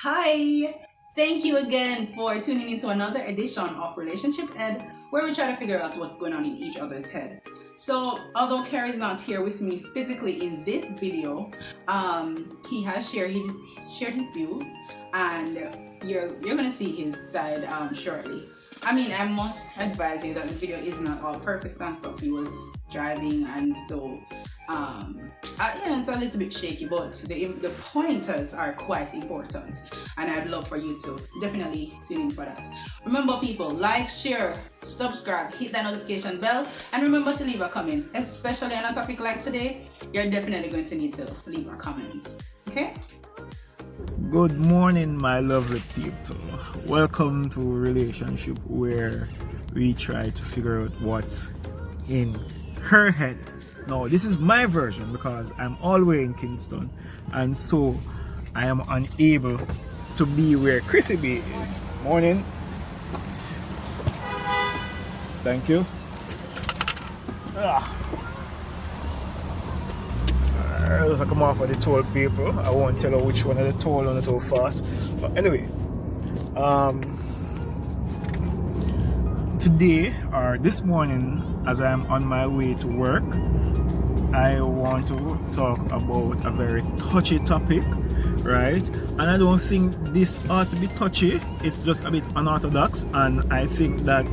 Hi! Thank you again for tuning into another edition of Relationship Ed, where we try to figure out what's going on in each other's head. So, although Carrie's not here with me physically in this video, he just shared his views, and you're gonna see his side shortly. I mean, I must advise you that the video is not all perfect and stuff. He was driving, and so it's a little bit shaky, but the pointers are quite important, and I'd love for you to definitely tune in for that. Remember, people, like, share, subscribe, hit that notification bell, and remember to leave a comment. Especially on a topic like today, you're definitely going to need to leave a comment. Okay? Good morning, my lovely people. Welcome to Relationship, where we try to figure out what's in her head. Now, this is my version because I'm all the way in Kingston, and so I am unable to be where Chrissy B is. Morning. Thank you. As I come off of the toll people, I won't tell her which one of the toll on the toll fast. But anyway, today or this morning, as I'm on my way to work, I want to talk about a very touchy topic, right? And I don't think this ought to be touchy. It's just a bit unorthodox, and I think that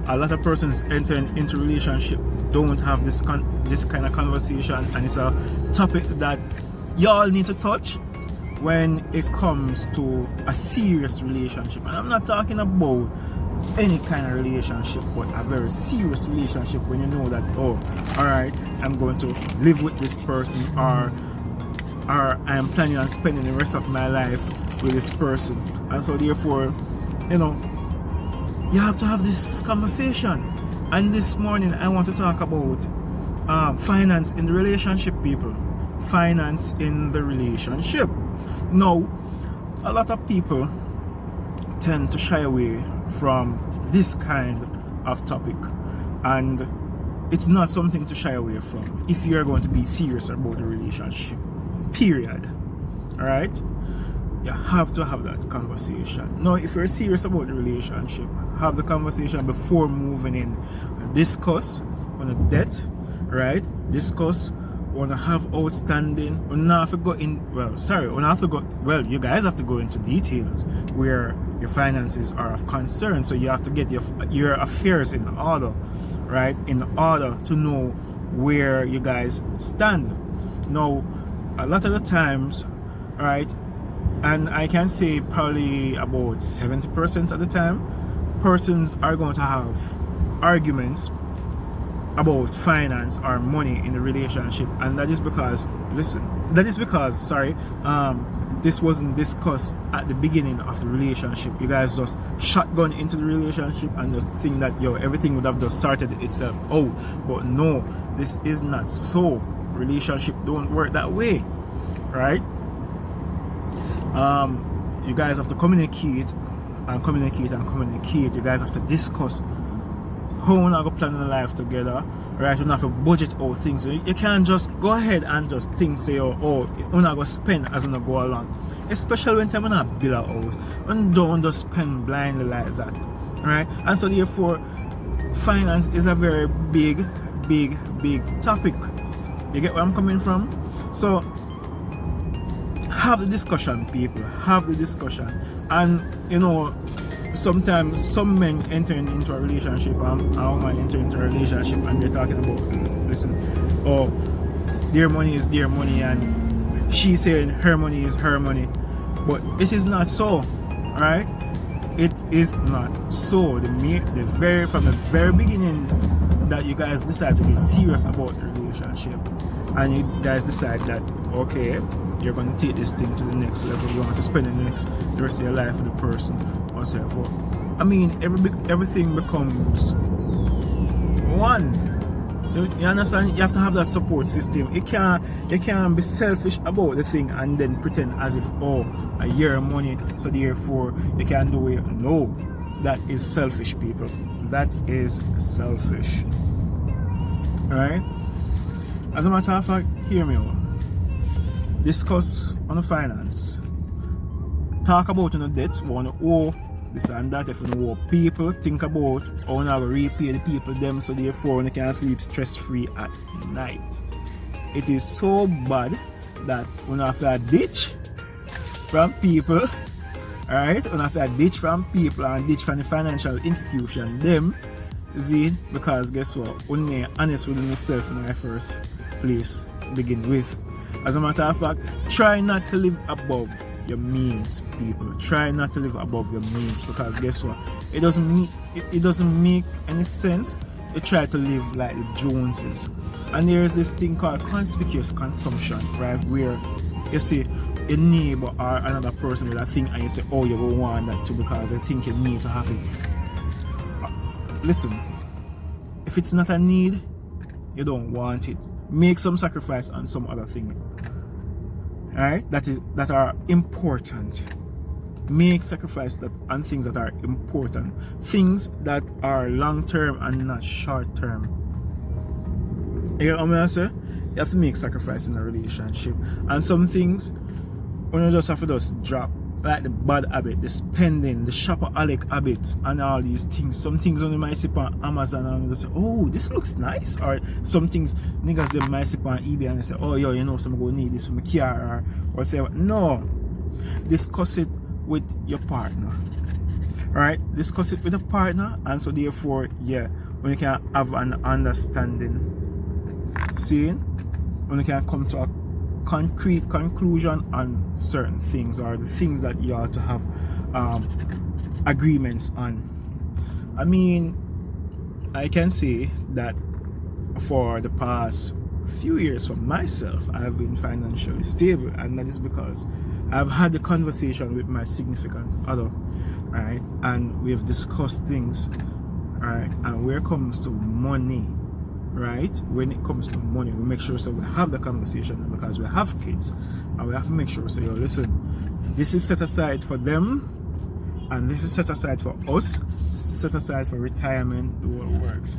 a lot of persons entering into relationship don't have this kind of conversation, and it's a topic that y'all need to touch when it comes to a serious relationship. And I'm not talking about any kind of relationship, but a very serious relationship when you know that, oh, alright, I'm going to live with this person, or I am planning on spending the rest of my life with this person. And so therefore, you have to have this conversation. And this morning I want to talk about finance in the relationship, people. Finance in the relationship. Now, a lot of people tend to shy away from this kind of topic, and it's not something to shy away from if you're going to be serious about the relationship, period. All right, you have to have that conversation. Now, if you're serious about the relationship, have the conversation before moving in. Discuss on a debt, right? Discuss want to have outstanding, or not have to go in, you guys have to go into details where your finances are of concern. So you have to get your affairs in order, right? In order to know where you guys stand. Now, a lot of the times, right, and I can say probably about 70% of the time, persons are going to have arguments about finance or money in the relationship, and that is because this wasn't discussed at the beginning of the relationship. You guys just shotgun into the relationship and just think that everything would have just sorted itself out. But no, this is not so. Relationship don't work that way, right? You guys have to communicate. You guys have to discuss how we're not going to plan a life together, right? You have to budget out things. You can't just go ahead and just think, say, we're not going to spend as we go along. Especially when time we're not build a house. And don't just spend blindly like that, right? And so therefore, finance is a very big topic. You get where I'm coming from? So, have the discussion, people. Have the discussion. And, sometimes some men entering into a relationship and a woman entering into a relationship, and they're talking about, listen, their money is their money, and she's saying her money is her money. But it is not so, right? It is not so. From the very beginning that you guys decide to get serious about the relationship, and you guys decide that, okay, you're going to take this thing to the next level, you want to spend the rest of your life with the person, or so forth. I mean, everything becomes one. You understand? You have to have that support system. You can't be selfish about the thing and then pretend as if, your money, so therefore you can't do it. No, that is selfish, people. That is selfish. Alright? As a matter of fact, hear me out. Discuss on the finance. talk about debts, want to owe this and that. If you owe people, think about how you to repay the people them, so therefore you can sleep stress free at night. It is so bad that you have to ditch from people, alright? You have to ditch from people and ditch from the financial institution them. See, because guess what? Only honest with yourself in the first place begin with. As a matter of fact, try not to live above your means, people. Try not to live above your means, because guess what? It doesn't make any sense to try to live like the Joneses. And there's this thing called conspicuous consumption, right? Where you see your neighbor or another person with a thing and you say, oh, you will want that too because I think you need to have it. Listen, if it's not a need, you don't want it. Make some sacrifice on some other thing, alright? That are important. Make sacrifice on things that are important, things that are long term and not short term. You know what I'm saying? You have to make sacrifice in a relationship, and some things when you just have to just drop, like the bad habit, the spending, the shopaholic habit, and all these things. Some things when you might see on Amazon and you say, oh, this looks nice. Or some things niggas they might see on eBay and they say, oh, yo, you know, some go need this for my car, or say, no. Discuss it with your partner. Alright? Discuss it with a partner, and so therefore, yeah, when you can have an understanding, seeing, when you can come to a concrete conclusion on certain things, or the things that you ought to have agreements on. I mean, I can say that for the past few years for myself, I have been financially stable, and that is because I've had the conversation with my significant other, right? And we have discussed things, right? And where it comes to money, right? When it comes to money, we make sure so we have the conversation, because we have kids, and we have to make sure so, yo, listen, this is set aside for them, and this is set aside for us. This is set aside for retirement. The whole works.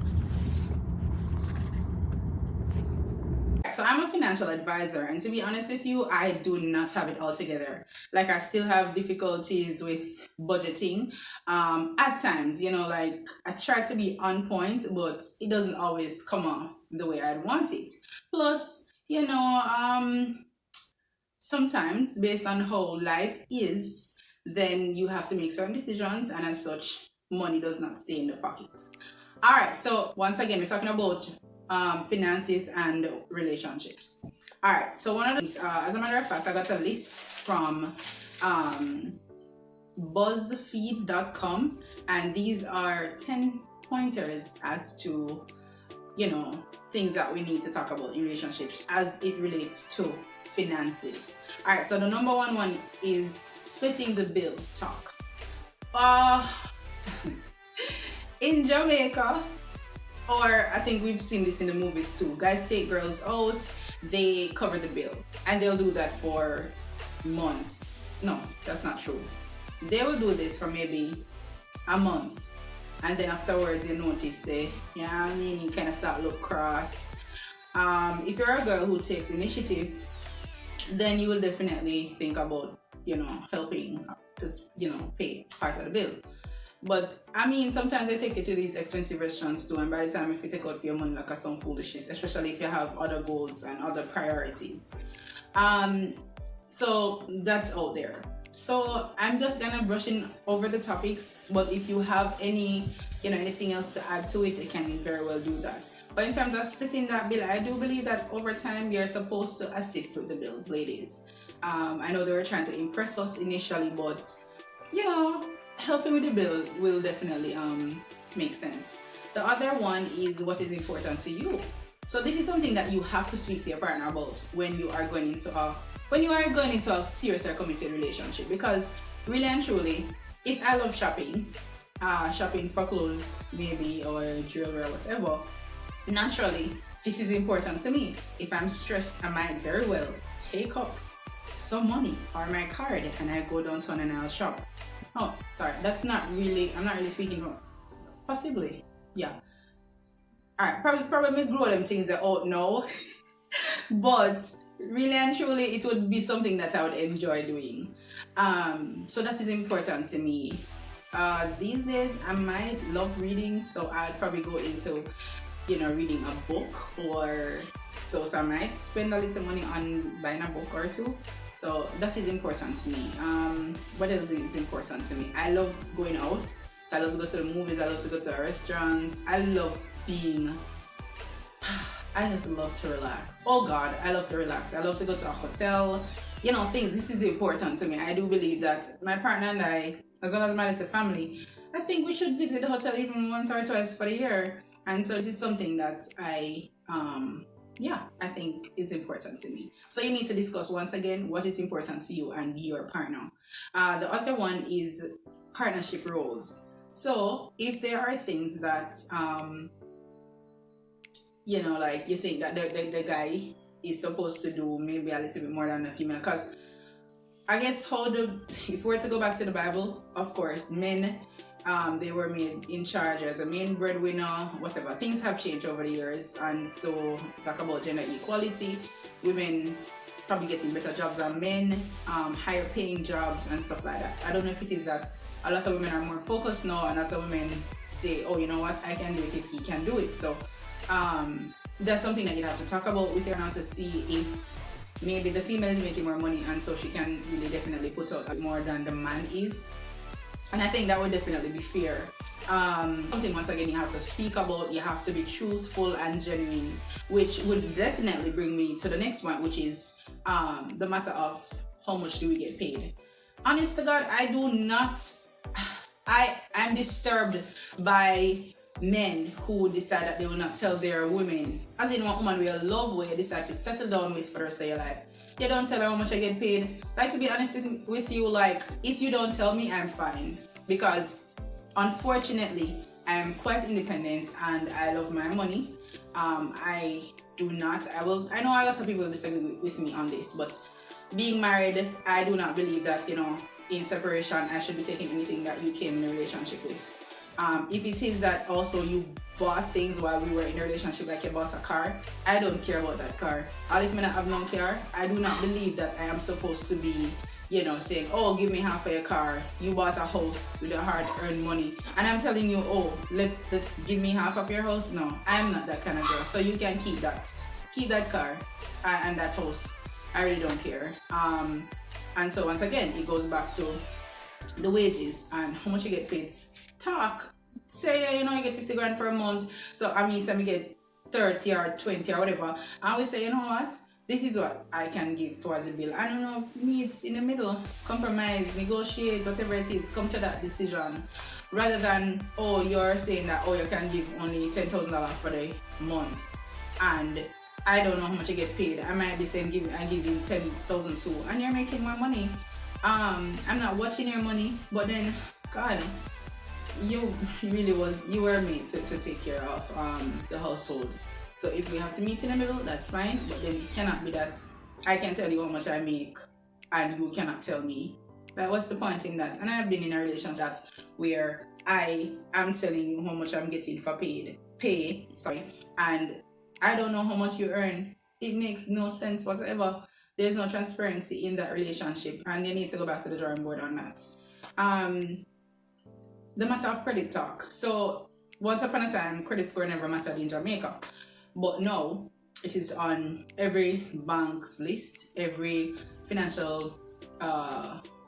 So I'm a financial advisor, and to be honest with you, I do not have it all together. Like, I still have difficulties with budgeting. At times, you know, like, I try to be on point, but it doesn't always come off the way I'd want it. Plus, you know, sometimes based on how life is, then you have to make certain decisions, and as such, money does not stay in the pocket. All right, so once again, we're talking about finances and relationships. All right, so one of these, as a matter of fact, I got a list from buzzfeed.com, and these are 10 pointers as to, you know, things that we need to talk about in relationships as it relates to finances. All right, so the number one is splitting the bill talk. In Jamaica, or I think we've seen this in the movies too, guys take girls out, they cover the bill, and they'll do that for months. No, that's not true. They will do this for maybe a month, and then afterwards you notice, say, yeah, I mean, you kind of start look cross. If you're a girl who takes initiative, then you will definitely think about, you know, helping to, you know, pay part of the bill. But I mean, sometimes they take you to these expensive restaurants too, and by the time if you take out for your money, like some foolishness, especially if you have other goals and other priorities. So that's out there. So I'm just gonna brushing over the topics, but if you have any, you know, anything else to add to it, you can very well do that. But in terms of splitting that bill, I do believe that over time you're supposed to assist with the bills, ladies. I know they were trying to impress us initially, but you know, helping with the bill will definitely make sense. The other one is what is important to you. So this is something that you have to speak to your partner about when you are going into a serious or committed relationship. Because really and truly, if I love shopping for clothes maybe, or jewelry or whatever, naturally this is important to me. If I'm stressed, I might very well take up some money or my card and I go downtown and I'll shop. Oh, sorry, I'm not really speaking from, possibly, yeah. Alright, probably grow them things that out now. But really and truly, it would be something that I would enjoy doing. So that is important to me. These days I might love reading, so I'd probably go into, reading a book or so. So I might spend a little money on buying a book or two. So that is important to me. What else is important to me? I love going out. So I love to go to the movies. I love to go to a restaurant. I love being. I just love to relax. Oh God, I love to relax. I love to go to a hotel. Things. This is important to me. I do believe that my partner and I, as well as my little family, I think we should visit the hotel even once or twice for the year. And so this is something that I think it's important to me. So you need to discuss once again what is important to you and your partner. The other one is partnership roles. So if there are things that like you think that the guy is supposed to do maybe a little bit more than the female, because I guess if we were to go back to the Bible, of course, men, they were made in charge as the main breadwinner, whatever. Things have changed over the years, and so talk about gender equality, women probably getting better jobs than men, higher paying jobs and stuff like that. I don't know if it is that a lot of women are more focused now, and lots of women say, oh, you know what, I can do it if he can do it. So that's something that you have to talk about with her now to see if maybe the female is making more money, and so she can really definitely put out more than the man is. And I think that would definitely be fair. Something once again you have to speak about, you have to be truthful and genuine, which would definitely bring me to the next point, which is the matter of how much do we get paid. Honest to God, I'm disturbed by men who decide that they will not tell their women, as in one woman will love where you decide to settle down with for the rest of your life. You don't tell her how much I get paid. Like, to be honest with you, like, if you don't tell me, I'm fine. Because unfortunately, I'm quite independent and I love my money. I know a lot of people disagree with me on this, but being married, I do not believe that, in separation, I should be taking anything that you came in a relationship with. If it is that also you bought things while we were in a relationship, like you bought a car, I don't care about that car. Or if I not have no car, I do not believe that I am supposed to be, saying, oh, give me half of your car. You bought a house with your hard-earned money, and I'm telling you, oh, let's give me half of your house. No, I'm not that kind of girl. So you can keep that car and that house. I really don't care. And so once again, it goes back to the wages and how much you get paid. Talk. Say, you get 50 grand per month. So say we get 30 or 20 or whatever. And we say, you know what? This is what I can give towards the bill. I don't know, meet in the middle, compromise, negotiate, whatever it is, come to that decision. Rather than, oh, you're saying that, oh, you can give only $10,000 for the month. And I don't know how much you get paid. I might be saying I give you 10,000 too, and you're making more money. I'm not watching your money, but then, God, you were made to take care of the household. So if we have to meet in the middle, that's fine, but then it cannot be that I can tell you how much I make and you cannot tell me. But what's the point in that? And I've been in a relationship where I am telling you how much I'm getting for pay, and I don't know how much you earn. It makes no sense whatsoever. There's no transparency in that relationship, and you need to go back to the drawing board on that. The matter of credit talk. So once upon a time, credit score never mattered in Jamaica, but now it is on every bank's list, every financial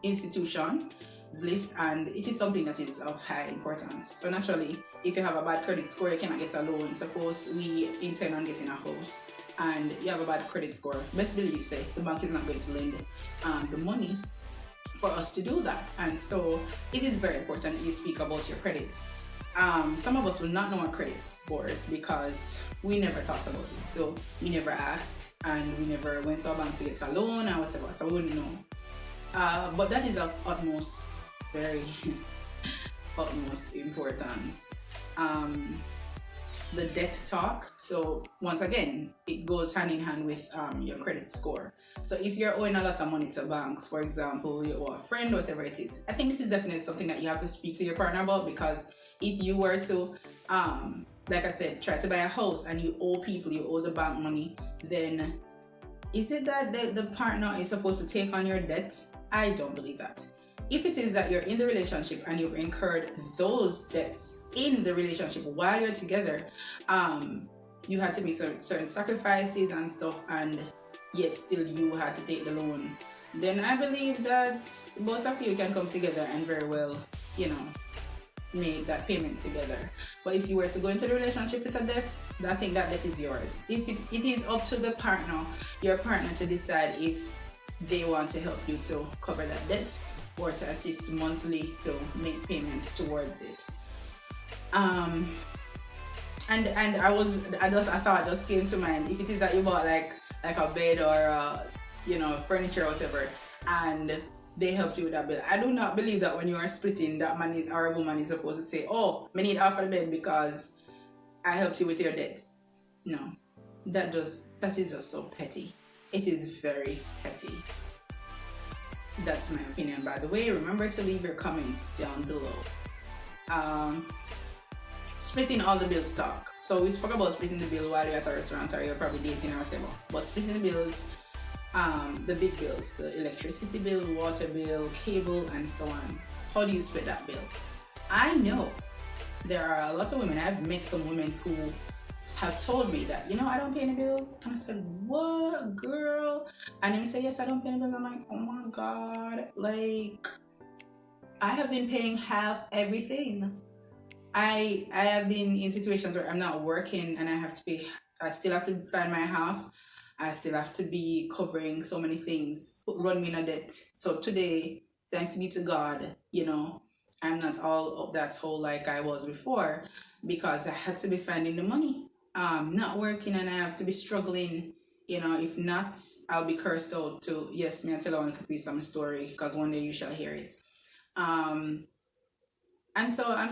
institution's list, and it is something that is of high importance. So naturally, if you have a bad credit score, you cannot get a loan. Suppose we intend on getting a house and you have a bad credit score, best believe the bank is not going to lend the money for us to do that. And so it is very important that you speak about your credit. Some of us will not know our credit scores because we never thought about it. So we never asked and we never went to a bank to get a loan or whatever, so we wouldn't know. But that is of utmost importance. The debt talk. So once again, it goes hand in hand with your credit score. So if you're owing a lot of money to banks, for example, you owe a friend, whatever it is, I think this is definitely something that you have to speak to your partner about, because if you were to, like I said, try to buy a house and you owe the bank money, then Is it that the partner is supposed to take on your debt? I don't believe that. If it is that you're in the relationship and you've incurred those debts in the relationship while you're together, you had to make certain sacrifices and stuff, and yet still you had to take the loan, then I believe that both of you can come together and very well, make that payment together. But if you were to go into the relationship with a debt, I think that debt is yours. If it is up to the partner, your partner, to decide if they want to help you to cover that debt or to assist monthly to make payments towards it. And I thought just came to mind, if it is that you bought like a bed or furniture or whatever, and they helped you with that bill. I do not believe that when you are splitting, that man or a woman is supposed to say, "Oh, me need half of the bed because I helped you with your debt." No, that is just so petty. It is very petty. That's my opinion, by the way. Remember to leave your comments down below. Splitting all the bills talk. So we spoke about splitting the bill while you're at a restaurant or you're probably dating or whatever. But splitting the bills, the big bills, the electricity bill, water bill, cable, and so on. How do you split that bill? I know there are lots of women. I've met some women who have told me that, I don't pay any bills. And I said, "What, girl?" And they say, "Yes, I don't pay any bills." I'm like, oh my God. Like, I have been paying half everything. I have been in situations where I'm not working and I still have to find my half. I still have to be covering so many things, run me in a debt. So today, thanks be to God, I'm not all of that whole like I was before, because I had to be finding the money, not working, and I have to be struggling. If not, I'll be cursed out too. Yes, me I tell you one piece of my story, because one day you shall hear it. And so, I'm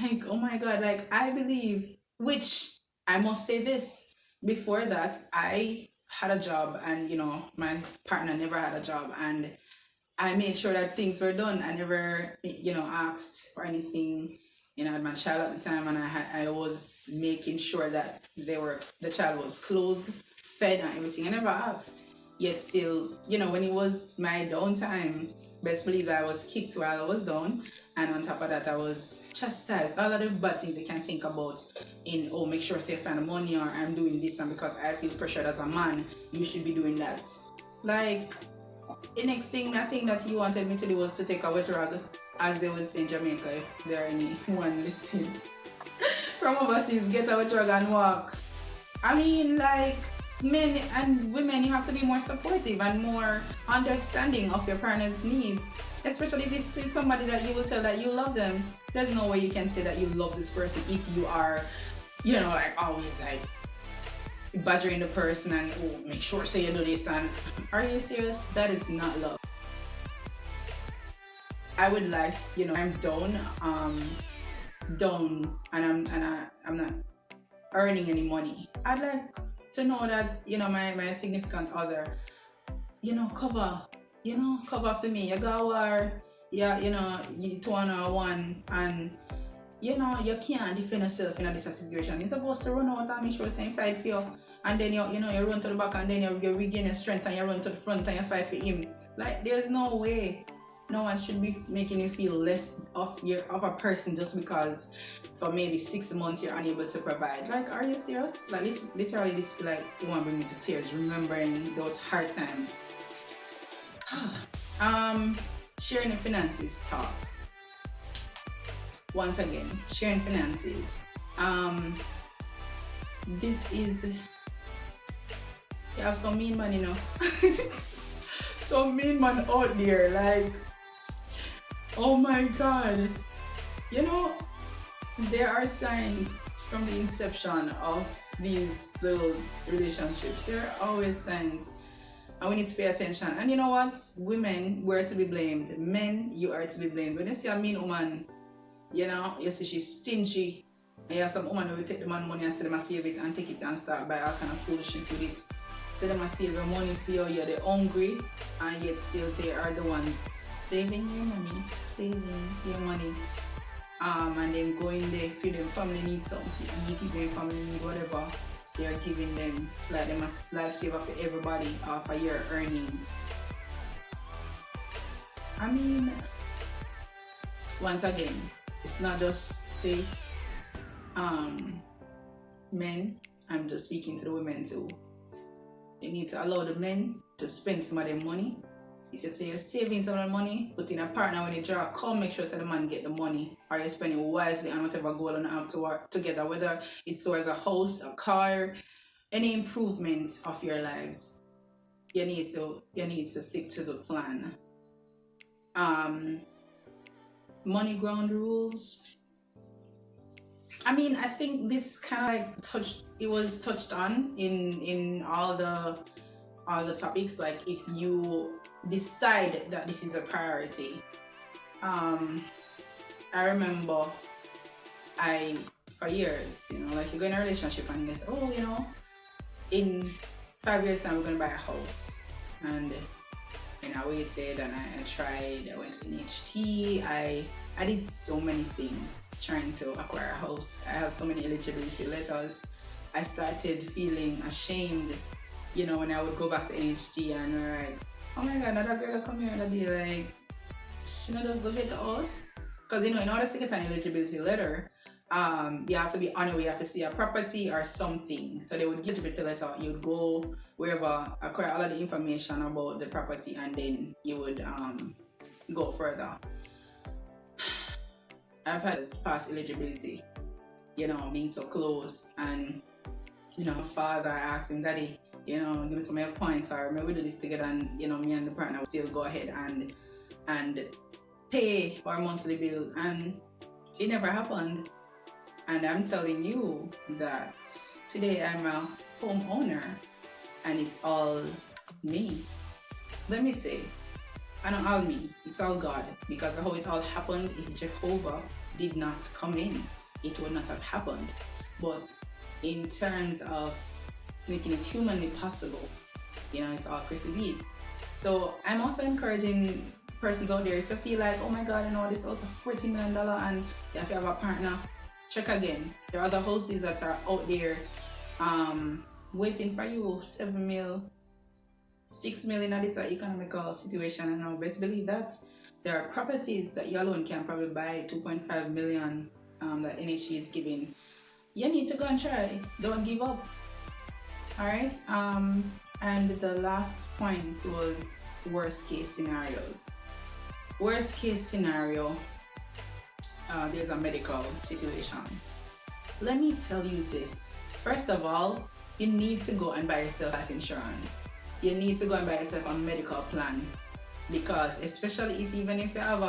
like, oh my God, like I believe, which I must say this, before that, I had a job and, my partner never had a job, and I made sure that things were done. I never, asked for anything. I had my child at the time, and I was making sure that the child was clothed, fed, and everything. I never asked. Yet still, when it was my downtime, best believe I was kicked while I was down. And on top of that, I was chastised. All of the bad things you can think about make sure you find the money, or I'm doing this, and because I feel pressured as a man, you should be doing that. Like, the next thing I think that he wanted me to do was to take a wet rag, as they would say in Jamaica, if there are anyone listening from overseas, get a wet rag and walk. Like, men and women, you have to be more supportive and more understanding of your partner's needs. Especially if this is somebody that you will tell that you love them. There's no way you can say that you love this person if you are, like always like badgering the person and make sure say you do this, and are you serious? That is not love. I would like, I'm down and I'm not earning any money. I'd like to know that, my significant other, cover for me. You go war, you 2-on-1, and you can't defend yourself in this situation. You're supposed to run out and make sure saying fight for you, and then you run to the back, and then you regain your strength and you run to the front and you fight for him. Like, there's no way. No one should be making you feel less of a person just because for maybe 6 months you're unable to provide. Like, are you serious? Like, literally this feel like you want to bring me to tears remembering those hard times. Sharing the finances talk. Once again, sharing finances. This is, you have some mean man, some mean man out there, like, oh my God. There are signs from the inception of these little relationships. There are always signs, and we need to pay attention. And you know what? Women were to be blamed. Men, you are to be blamed. When you see a mean woman, you see she's stingy, and you have some woman who will take the man money and say them a save it and take it and start buy all kind of foolishness with it. So them a save your money for you, you're the hungry, and yet still they are the ones saving your money, and then going there, feel them family need something to eat, if their family need whatever, they're giving them like them a lifesaver for everybody off a year earning. I mean, once again, it's not just the men. I'm just speaking to the women too. You need to allow the men to spend some of their money. If you say you're saving some of the money, put in a partner when you draw a call, make sure that the man get the money, or you're spending wisely on whatever goal you have to work together, whether it's towards a house, a car, any improvement of your lives. You need to stick to the plan. Money ground rules. I mean, I think this kind of like was touched on in all the topics. Like, if you decide that this is a priority, I remember for years, like, you go in a relationship and you say, oh, in 5 years time we're gonna buy a house, and I waited and I tried. I went to NHT. I did so many things trying to acquire a house. I have so many eligibility letters. I started feeling ashamed, when I would go back to NHT and I'm like, oh my god, another girl will come here and I'll be like, she just go get the house. Because in order to get an eligibility letter, you have to be on your way, you have to see a property or something. So they would give you the letter, you'd go wherever, acquire all of the information about the property, and then you would go further. I've had this past eligibility, being so close, and father, I asked him, Daddy, give me some of your points, or maybe we do this together, and me and the partner will still go ahead and pay our monthly bill, and it never happened. And I'm telling you that today I'm a homeowner, and it's all me. Let me say, and not all me, it's all God, because how it all happened, if Jehovah did not come in, it would not have happened. But in terms of making it humanly possible, it's all Chrissy B. So I'm also encouraging persons out there, if you feel like, oh my god, this is also $40 million and you have to have a partner, check again. There are other houses that are out there waiting for you, 7 mil, 6 million in this economical situation, and I best believe that there are properties that you alone can probably buy 2.5 million that NHG is giving. You need to go and try. Don't give up. Alright, and the last point was worst case scenarios. Worst case scenario, there's a medical situation. Let me tell you this. First of all, you need to go and buy yourself life insurance. You need to go and buy yourself a medical plan, because especially if you have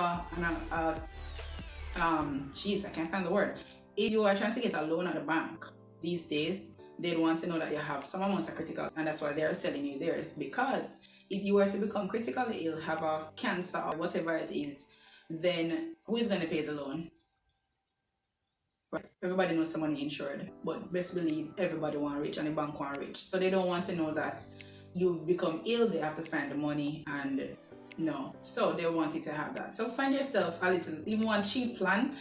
I can't find the word. If you are trying to get a loan at the bank these days, they'd want to know that you have some amount of critical, and that's why they're selling you theirs. Because if you were to become critically ill, have a cancer or whatever it is, then who is going to pay the loan? Right. Everybody knows someone insured, but best believe everybody want rich and the bank want rich. So they don't want to know that you become ill, they have to find the money, and no. So they want you to have that. So find yourself a little, even one cheap plan,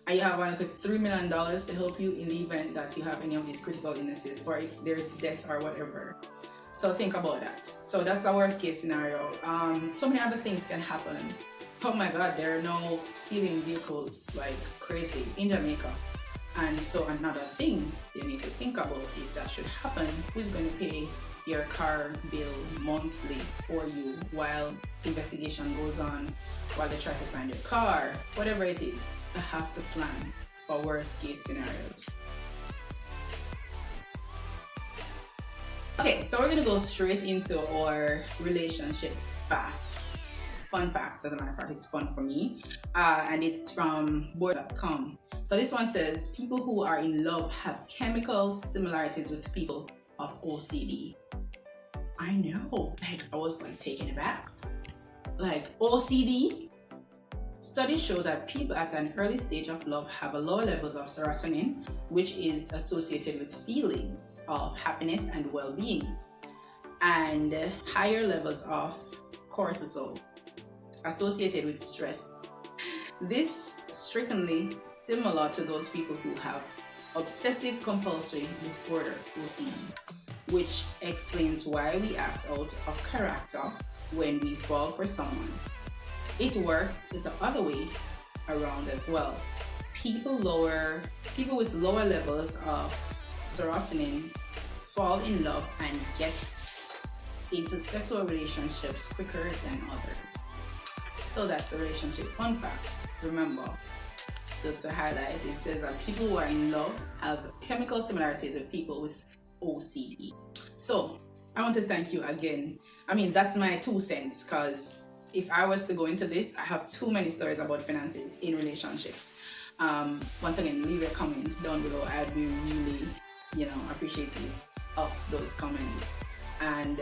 and you have like $3 million to help you in the event that you have any of these critical illnesses, or if there's death or whatever. So think about that. So that's the worst case scenario. So many other things can happen. Oh my god, there are no stealing vehicles like crazy in Jamaica. And so another thing you need to think about, if that should happen, who's going to pay your car bill monthly for you while investigation goes on, while they try to find your car, whatever it is. You have to plan for worst case scenarios. Okay, so we're gonna go straight into our relationship facts. Fun facts, as a matter of fact, it's fun for me. And it's from board.com. So this one says, people who are in love have chemical similarities with people of OCD. I know, I was taken aback. OCD? Studies show that people at an early stage of love have a low levels of serotonin, which is associated with feelings of happiness and well-being, and higher levels of cortisol, associated with stress. This strikingly similar to those people who have obsessive compulsory disorder, OCD, which explains why we act out of character when we fall for someone. It works the other way around as well. People with lower levels of serotonin fall in love and get into sexual relationships quicker than others. So that's the relationship fun facts. Remember, just to highlight, it says that people who are in love have chemical similarities with people with OCD. So I want to thank you again. I mean, that's my 2 cents, because if I was to go into this, I have too many stories about finances in relationships. Once again, leave a comment down below. I'd be really, appreciative of those comments. And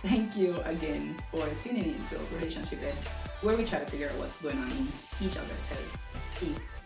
thank you again for tuning in to Relationship Ed, where we try to figure out what's going on in each other's head. Peace.